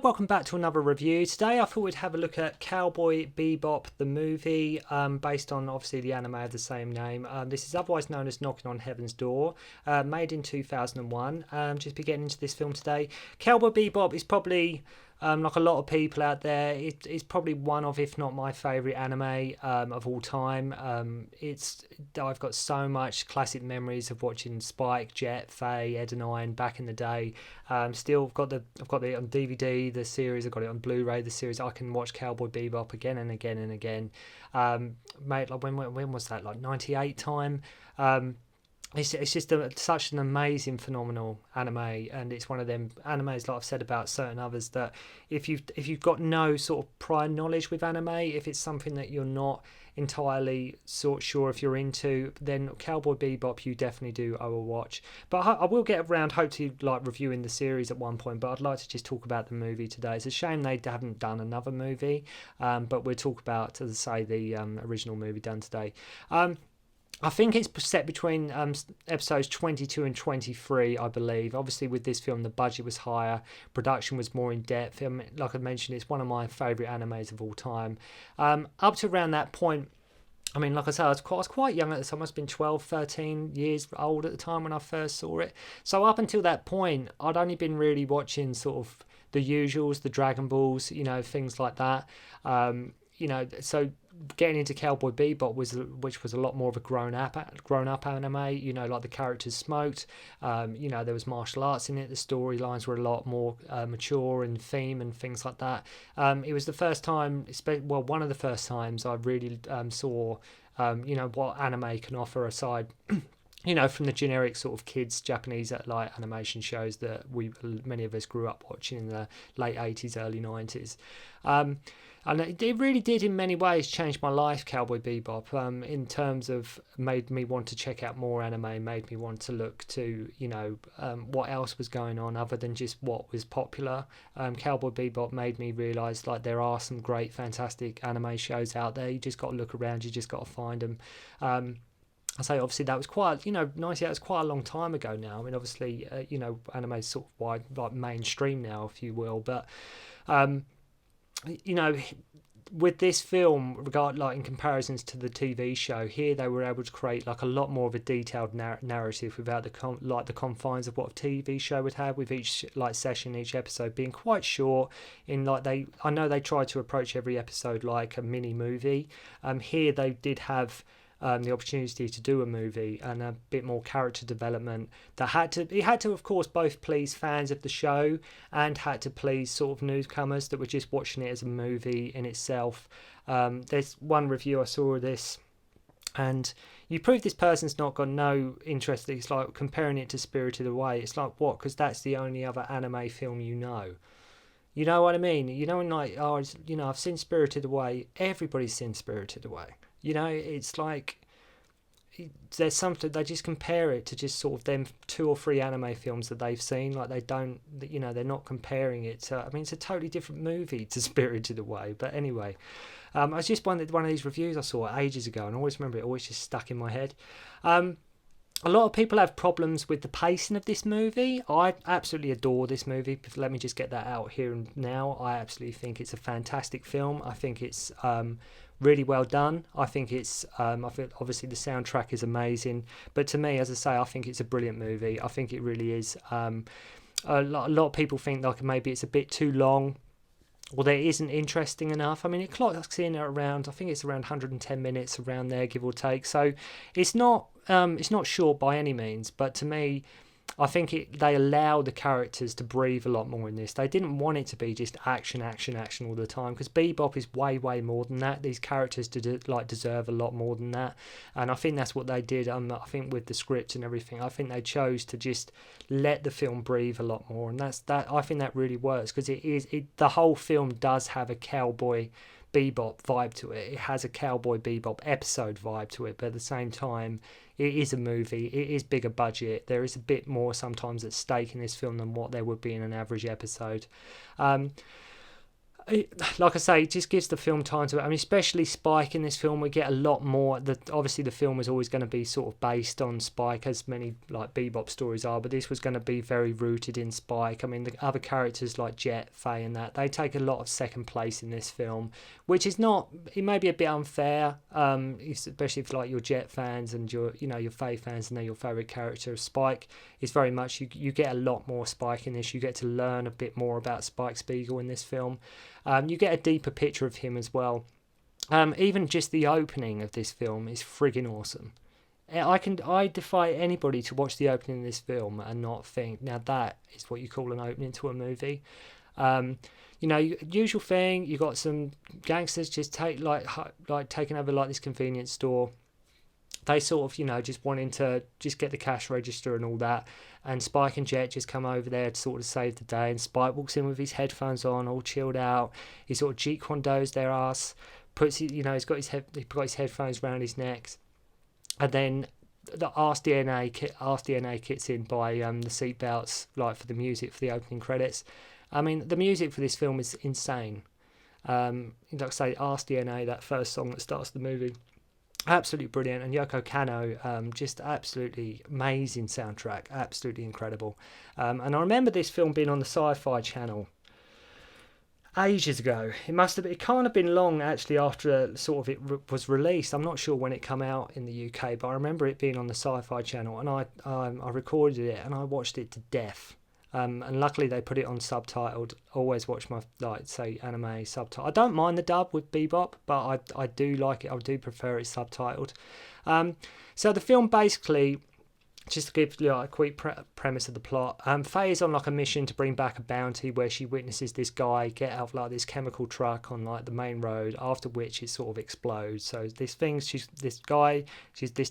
welcome back to another review. Today I thought we'd have a look at Cowboy Bebop, the movie, based on obviously the anime of the same name. This is otherwise known as Knocking on Heaven's Door, made in 2001. Just be getting into this film today. Cowboy Bebop is probably... like a lot of people out there, it's probably one of, if not my favourite anime of all time. I've got so much classic memories of watching Spike, Jet, Faye, Ed and Iron back in the day. Still, I've got it on DVD, the series. I've got it on Blu-ray, the series. I can watch Cowboy Bebop again and again and again. Mate, like when was that? Like 98 time. It's just such an amazing, phenomenal anime, and it's one of them animes, like I've said about certain others, that if you've got no sort of prior knowledge with anime, if it's something that you're not entirely sure if you're into, then Cowboy Bebop you definitely do owe a watch. But I will get around, hopefully, like reviewing the series at one point. But I'd like to just talk about the movie today. It's a shame they haven't done another movie, but we'll talk about, as I say, the original movie done today. I think it's set between episodes 22 and 23, I believe. Obviously, with this film, the budget was higher, production was more in-depth. Like I mentioned, it's one of my favourite animes of all time. Up to around that point, I mean, like I said, I was quite young at the time. I must have been 12, 13 years old at the time when I first saw it. So up until that point, I'd only been really watching sort of the usuals, the Dragon Balls, things like that. So getting into Cowboy Bebop which was a lot more of a grown up anime. Like the characters smoked. There was martial arts in it. The storylines were a lot more mature in theme and things like that. It was the first time, one of the first times I really saw what anime can offer aside from the generic sort of kids Japanese like animation shows that many of us grew up watching in the late 80s, early 90s. And it really did in many ways change my life, Cowboy Bebop, in terms of made me want to check out more anime, made me want to look to, what else was going on other than just what was popular. Cowboy Bebop made me realise like there are some great, fantastic anime shows out there. You just got to look around, you just got to find them. I say obviously that was quite, 98 was quite a long time ago now. I mean, obviously, anime is sort of wide, like mainstream now, if you will, but... with this film, in comparisons to the TV show, here they were able to create like a lot more of a detailed narrative without the confines of what a TV show would have, with each session, each episode being quite short. I know they tried to approach every episode like a mini movie. Here they did have the opportunity to do a movie and a bit more character development that had to of course both please fans of the show and had to please sort of newcomers that were just watching it as a movie in itself. There's one review I saw of this, and you prove this person's not got no interest. It's like comparing it to Spirited Away. It's like, what? Because that's the only other anime film you know. You know what I mean? I've seen Spirited Away. Everybody's seen Spirited Away. It's like there's something, they just compare it to just sort of them 2 or 3 anime films that they've seen. Like they don't, they're not comparing it to, it's a totally different movie to Spirited Away. But anyway, I was just one of these reviews I saw ages ago, and I always remember it always just stuck in my head. A lot of people have problems with the pacing of this movie. I absolutely adore this movie. Let me just get that out here and now. I absolutely think it's a fantastic film. I think it's really well done. I think obviously the soundtrack is amazing. But to me, as I say, I think it's a brilliant movie. I think it really is. A lot of people think like maybe it's a bit too long, or that it isn't interesting enough. I mean, it clocks in at around, I think it's around 110 minutes, around there, give or take. So it's not short by any means, but to me, I think they allow the characters to breathe a lot more in this. They didn't want it to be just action all the time, because Bebop is way, way more than that. These characters deserve a lot more than that, and I think that's what they did. I think with the script and everything, I think they chose to just let the film breathe a lot more, and that I think that really works, because the whole film does have a Cowboy Bebop vibe to it. It has a Cowboy Bebop episode vibe to it, but at the same time, it is a movie. It is bigger budget. There is a bit more sometimes at stake in this film than what there would be in an average episode. like I say, it just gives the film time to. I mean, especially Spike in this film, we get a lot more. Obviously the film was always going to be sort of based on Spike, as many like Bebop stories are, but this was going to be very rooted in Spike. I mean, the other characters like Jet, Faye, and that, they take a lot of second place in this film, which is not. It may be a bit unfair, especially if like you're Jet fans and your Faye fans, and they're your favorite character. Spike is very much you get a lot more Spike in this. You get to learn a bit more about Spike Spiegel in this film. You get a deeper picture of him as well. Even just the opening of this film is friggin' awesome. I defy anybody to watch the opening of this film and not think, now that is what you call an opening to a movie. Usual thing. You got some gangsters just taking over like this convenience store. They sort of, just wanting to just get the cash register and all that. And Spike and Jet just come over there to sort of save the day. And Spike walks in with his headphones on, all chilled out. He sort of Jeet Kune Do's their ass. He's got his headphones around his neck. And then the Ask DNA kicks in by the seatbelts, like for the music for the opening credits. I mean, the music for this film is insane. Like I say, Ask DNA, that first song that starts the movie. Absolutely brilliant. And Yoko Kanno, just absolutely amazing soundtrack, absolutely incredible. And I remember this film being on the Sci-Fi Channel ages ago. It can't have been long actually after sort of it was released. I'm not sure when it came out in the UK, but I remember it being on the Sci-Fi Channel, and I recorded it and I watched it to death. And luckily they put it on subtitled. Always watch my anime subtitle. I don't mind the dub with Bebop, but I do like it. I do prefer it subtitled. So the film basically, just to give a quick premise of the plot, Faye is on like a mission to bring back a bounty where she witnesses this guy get out of like this chemical truck on like the main road, after which it sort of explodes. So this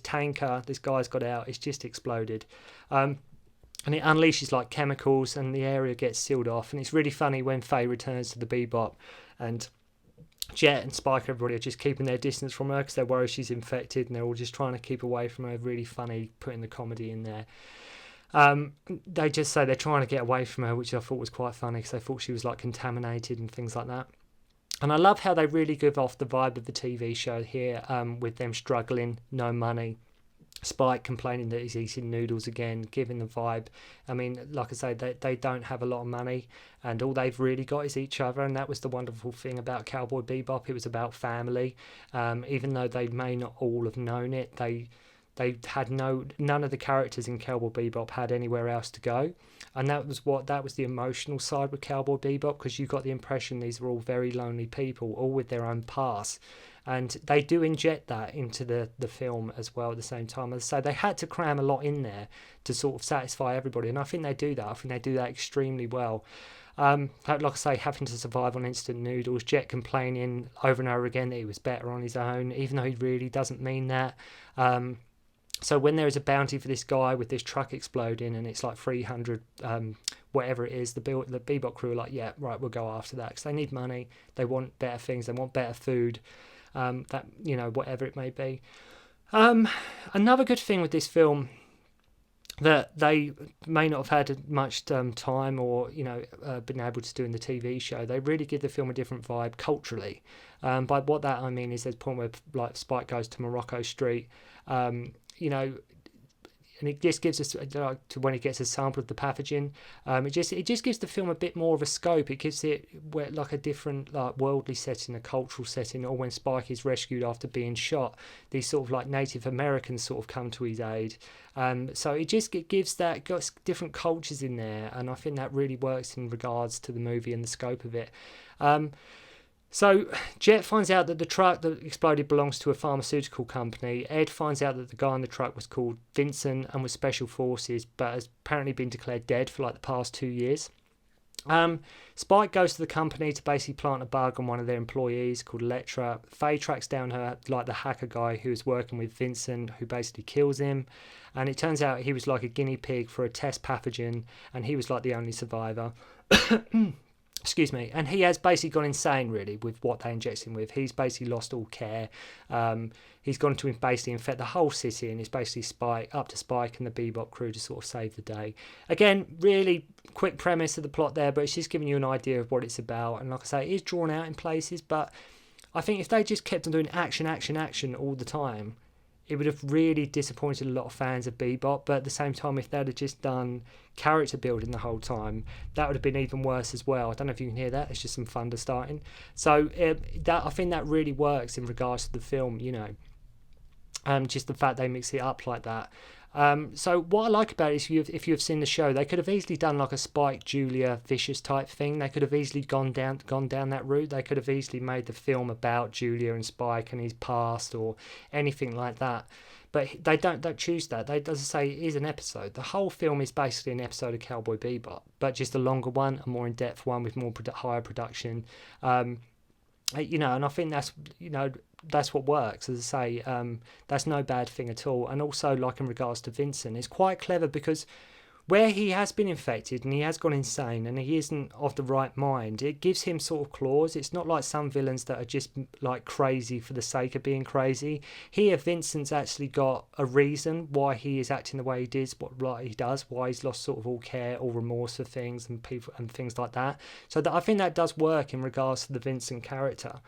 tanker, this guy's got out, it's just exploded. And it unleashes like chemicals and the area gets sealed off. And it's really funny when Faye returns to the Bebop and Jet and Spike, everybody are just keeping their distance from her because they're worried she's infected, and they're all just trying to keep away from her. Really funny, putting the comedy in there. They just say they're trying to get away from her, which I thought was quite funny because they thought she was like contaminated and things like that. And I love how they really give off the vibe of the TV show here, with them struggling, no money. Spike complaining that he's eating noodles again, giving the vibe. I mean, like I say, they don't have a lot of money, and all they've really got is each other, and that was the wonderful thing about Cowboy Bebop. It was about family. Even though they may not all have known it, they had none of the characters in Cowboy Bebop had anywhere else to go, and that was the emotional side with Cowboy Bebop, because you got the impression these were all very lonely people, all with their own past. And they do inject that into the film as well at the same time. As I say, they had to cram a lot in there to sort of satisfy everybody, and I think they do that. I think they do that extremely well. Like I say, having to survive on instant noodles, Jet complaining over and over again that he was better on his own, even though he really doesn't mean that. So when there is a bounty for this guy with this truck exploding and it's like 300, whatever it is, the Bebop crew are like, yeah, right, we'll go after that, because they need money, they want better things, they want better food. Whatever it may be. Another good thing with this film that they may not have had much time or been able to do in the TV show, they really give the film a different vibe culturally. By what that I mean is there's a point where like Spike goes to Morocco Street, and it just gives us, to when it gets a sample of the pathogen, it just gives the film a bit more of a scope. It gives it like a different like worldly setting, a cultural setting. Or when Spike is rescued after being shot, these sort of like Native Americans sort of come to his aid. So it gives that, got different cultures in there, and I think that really works in regards to the movie and the scope of it. So Jet finds out that the truck that exploded belongs to a pharmaceutical company. Ed finds out that the guy in the truck was called Vincent and was Special Forces, but has apparently been declared dead for like the past 2 years. Spike goes to the company to basically plant a bug on one of their employees called Electra. Faye tracks down her, like the hacker guy who was working with Vincent, who basically kills him. And it turns out he was like a guinea pig for a test pathogen, and he was like the only survivor. Excuse me, and he has basically gone insane really with what they inject him with. He's basically lost all care. He's gone to basically infect the whole city, and it's basically up to Spike and the Bebop crew to sort of save the day. Again, really quick premise of the plot there, but it's just giving you an idea of what it's about. And like I say, it is drawn out in places, but I think if they just kept on doing action, action, action all the time, it would have really disappointed a lot of fans of Bebop. But at the same time, if they'd have just done character building the whole time, that would have been even worse as well. I don't know if you can hear that. It's just some thunder starting. So that I think that really works in regards to the film, you know. Just the fact they mix it up like that. So what I like about it is if you've seen the show, they could have easily done like a Spike, Julia, Vicious type thing. They could have easily gone down that route. They could have easily made the film about Julia and Spike and his past or anything like that. But they don't choose that. They, as I say, it is an episode. The whole film is basically an episode of Cowboy Bebop, but just a longer one, a more in-depth one with more higher production. You know, and I think that's, you know, that's what works. As I say, that's no bad thing at all. And also, like in regards to Vincent, it's quite clever because where he has been infected and he has gone insane and he isn't of the right mind, it gives him sort of claws. It's not like some villains that are just like crazy for the sake of being crazy. Here, Vincent's actually got a reason why he is acting the way he does, why he's lost sort of all care, all remorse for things and people and things like that. So I think that does work in regards to the Vincent character.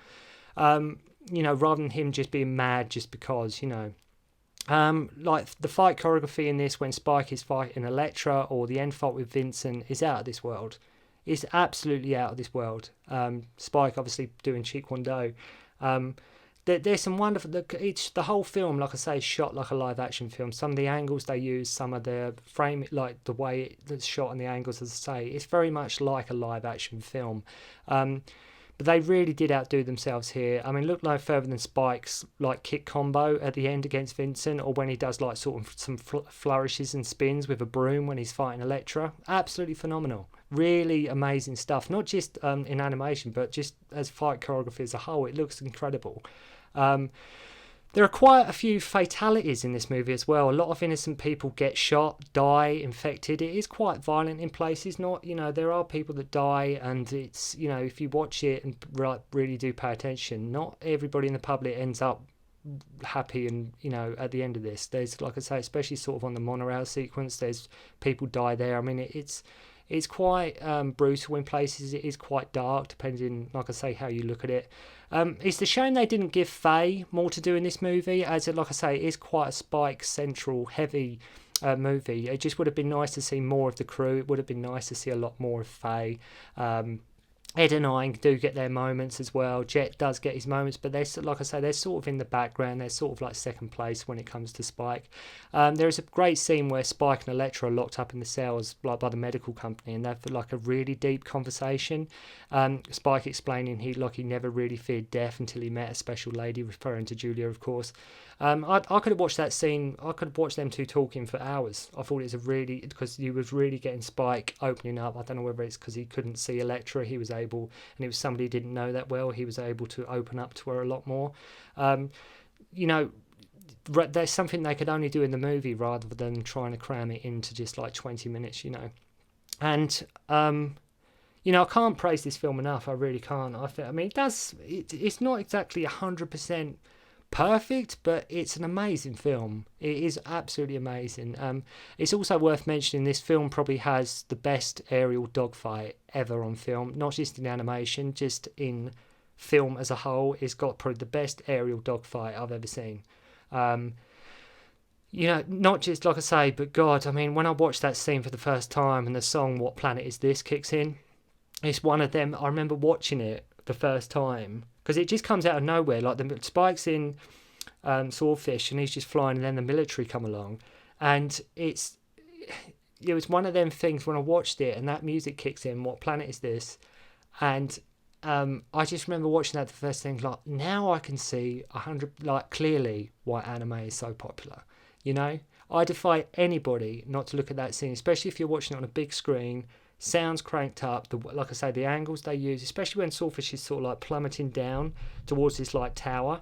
You know, rather than him just being mad just because, you know. Like the fight choreography in this when Spike is fighting Elektra or the end fight with Vincent is out of this world. It's absolutely out of this world. Spike obviously doing Cheek One Do. There's some wonderful. The whole film, like I say, is shot like a live action film. Some of the angles they use, some of the frame, like the way it's shot and the angles, as I say, it's very much like a live action film. But they really did outdo themselves here. I mean, look no further than Spike's like kick combo at the end against Vincent, or when he does like sort of some flourishes and spins with a broom when he's fighting Elektra. Absolutely phenomenal. Really amazing stuff. Not just in animation, but just as fight choreography as a whole. It looks incredible. There are quite a few fatalities in this movie as well. A lot of innocent people get shot, die, infected. It is quite violent in places. Not, you know, there are people that die, and it's, you know, if you watch it and really do pay attention, not everybody in the public ends up happy and, you know, at the end of this. There's, like I say, especially sort of on the monorail sequence, there's people die there. I mean, it's quite brutal in places. It is quite dark, depending, like I say, how you look at it. It's a shame they didn't give Faye more to do in this movie, as like I say, it is quite a Spike central heavy movie. It just would have been nice to see more of the crew. It would have been nice to see a lot more of Faye. Ed and I do get their moments as well. Jet does get his moments, but they're, like I say, they're sort of in the background. They're sort of like second place when it comes to Spike. There is a great scene where Spike and Elektra are locked up in the cells, like by the medical company, and they've like a really deep conversation. Spike explaining he never really feared death until he met a special lady, referring to Julia, of course. I could have watched that scene. I could have watched them two talking for hours. I thought it was because you was really getting Spike opening up. I don't know whether it's because he couldn't see Elektra. He was able, and it was somebody he didn't know that well. He was able to open up to her a lot more. You know, there's something they could only do in the movie rather than trying to cram it into just like 20 minutes. You know, and you know, I can't praise this film enough. I really can't. I mean, it's not exactly 100% perfect, but it's an amazing film. It is absolutely amazing. It's also worth mentioning this film probably has the best aerial dogfight ever on film, not just in animation, just in film as a whole. It's got probably the best aerial dogfight I've ever seen. You know, not just, like I say, but God, I mean, when I watched that scene for the first time and the song What Planet Is This kicks in, it's one of them. I remember watching it the first time because it just comes out of nowhere. Like the Spike's in Swordfish and he's just flying, and then the military come along, and it was one of them things when I watched it and that music kicks in. What planet is this? And I just remember watching that the first thing. Like now I can see clearly why anime is so popular. You know, I defy anybody not to look at that scene, especially if you're watching it on a big screen. Sounds cranked up, like I say, the angles they use, especially when Swordfish is sort of like plummeting down towards this like tower,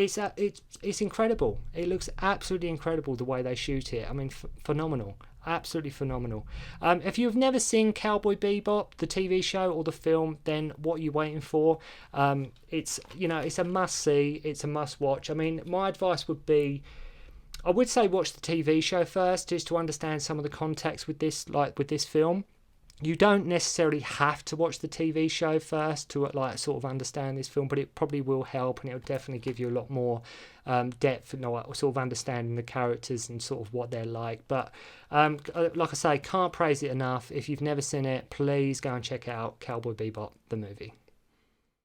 it's incredible. It looks absolutely incredible the way they shoot it. I mean, phenomenal, absolutely phenomenal. If you've never seen Cowboy Bebop, the TV show or the film, then what are you waiting for? It's it's a must see. It's a must watch. I mean, my advice would be, I would say watch the TV show first, just to understand some of the context with this, like with this film. You don't necessarily have to watch the TV show first to like sort of understand this film, but it probably will help, and it'll definitely give you a lot more depth, sort of understanding the characters and sort of what they're like. But like I say, can't praise it enough. If you've never seen it, please go and check out Cowboy Bebop, the movie.